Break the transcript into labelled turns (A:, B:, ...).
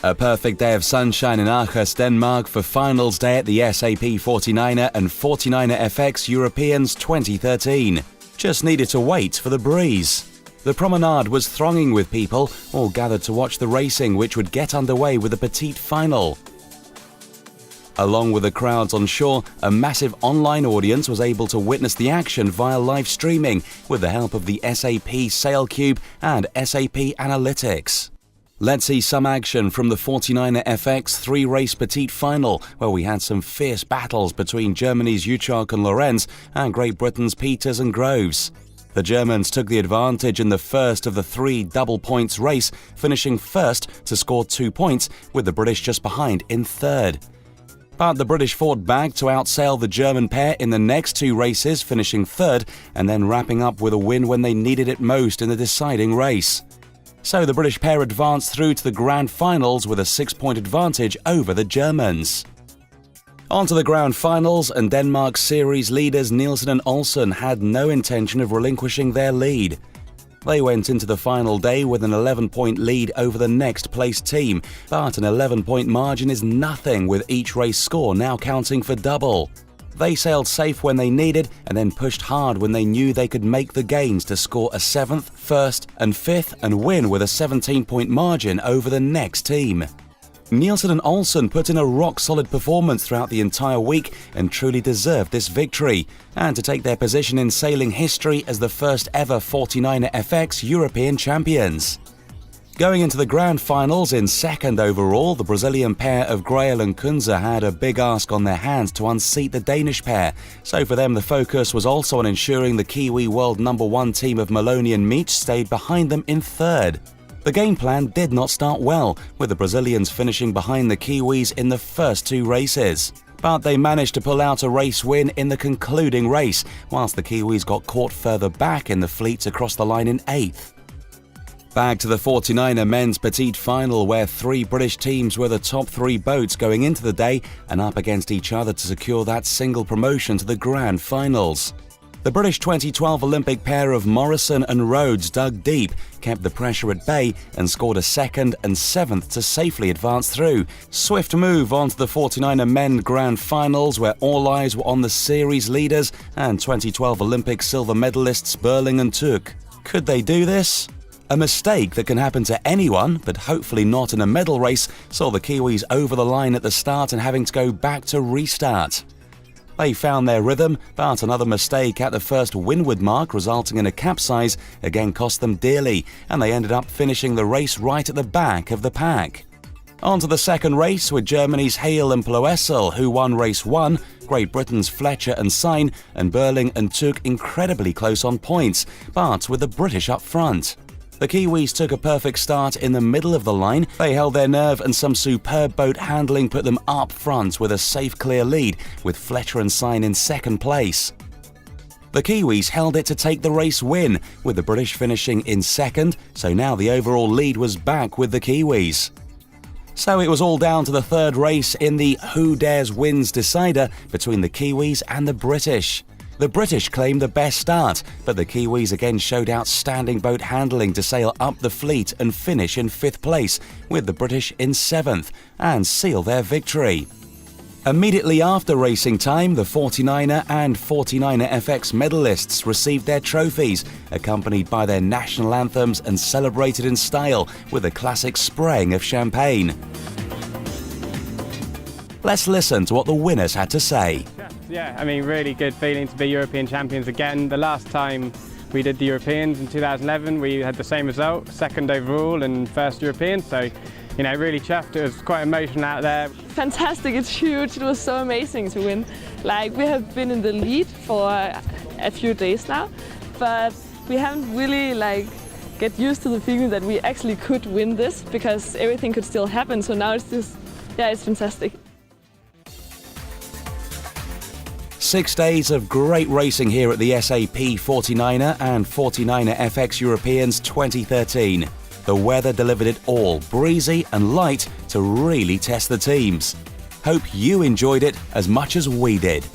A: A perfect day of sunshine in Aarhus, Denmark for finals day at the SAP 49er and 49er FX Europeans 2013. Just needed to wait for the breeze. The promenade was thronging with people, all gathered to watch the racing, which would get underway with a petite final. Along with the crowds on shore, a massive online audience was able to witness the action via live streaming with the help of the SAP SailCube and SAP Analytics. Let's see some action from the 49er FX three-race petite final, where we had some fierce battles between Germany's Uchark and Lorenz and Great Britain's Peters and Groves. The Germans took the advantage in the first of the three double points race, finishing first to score 2 points, with the British just behind in third. But the British fought back to outsail the German pair in the next two races, finishing third and then wrapping up with a win when they needed it most in the deciding race. So the British pair advanced through to the grand finals with a 6-point advantage over the Germans. On to the grand finals, and Denmark's series leaders Nielsen and Olsen had no intention of relinquishing their lead. They went into the final day with an 11-point lead over the next placed team, but an 11-point margin is nothing with each race score now counting for double. They sailed safe when they needed and then pushed hard when they knew they could make the gains to score a 7th, 1st and 5th and win with a 17-point margin over the next team. Nielsen and Olsen put in a rock-solid performance throughout the entire week and truly deserved this victory, and to take their position in sailing history as the first ever 49er FX European champions. Going into the grand finals in second overall, the Brazilian pair of Grael and Kunze had a big ask on their hands to unseat the Danish pair, so for them the focus was also on ensuring the Kiwi world #1 team of Maloney and Meach stayed behind them in third. The game plan did not start well, with the Brazilians finishing behind the Kiwis in the first two races. But they managed to pull out a race win in the concluding race, whilst the Kiwis got caught further back in the fleets across the line in 8th. Back to the 49er men's petite final, where three British teams were the top three boats going into the day and up against each other to secure that single promotion to the grand finals. The British 2012 Olympic pair of Morrison and Rhodes dug deep, kept the pressure at bay and scored a 2nd and 7th to safely advance through. Swift move on to the 49er men grand finals, where all eyes were on the series leaders and 2012 Olympic silver medalists Berling and Tuuk. Could they do this? A mistake that can happen to anyone, but hopefully not in a medal race, saw the Kiwis over the line at the start and having to go back to restart. They found their rhythm, but another mistake at the first windward mark, resulting in a capsize, again cost them dearly, and they ended up finishing the race right at the back of the pack. On to the second race with Germany's Hale and Ploessel, who won race 1, Great Britain's Fletcher and Sign, and Berling and Tuuk incredibly close on points, but with the British up front. The Kiwis took a perfect start in the middle of the line. They held their nerve and some superb boat handling put them up front with a safe clear lead, with Fletcher and Sign in second place. The Kiwis held it to take the race win, with the British finishing in second, so now the overall lead was back with the Kiwis. So it was all down to the third race in the Who Dares Wins decider between the Kiwis and the British. The British claimed the best start, but the Kiwis again showed outstanding boat handling to sail up the fleet and finish in 5th place, with the British in 7th, and seal their victory. Immediately after racing time, the 49er and 49er FX medalists received their trophies, accompanied by their national anthems and celebrated in style with a classic spraying of champagne. Let's listen to what the winners had to say.
B: Yeah, I mean, really good feeling to be European champions again. The last time we did the Europeans in 2011, we had the same result, 2nd overall and 1st European. So, you know, really chuffed. It was quite emotional out there.
C: Fantastic, it's huge. It was so amazing to win. Like, we have been in the lead for a few days now, but we haven't really get used to the feeling that we actually could win this, because everything could still happen. So now it's just, yeah, it's fantastic.
A: 6 days of great racing here at the SAP 49er and 49er FX Europeans 2013. The weather delivered it all, breezy and light, to really test the teams. Hope you enjoyed it as much as we did.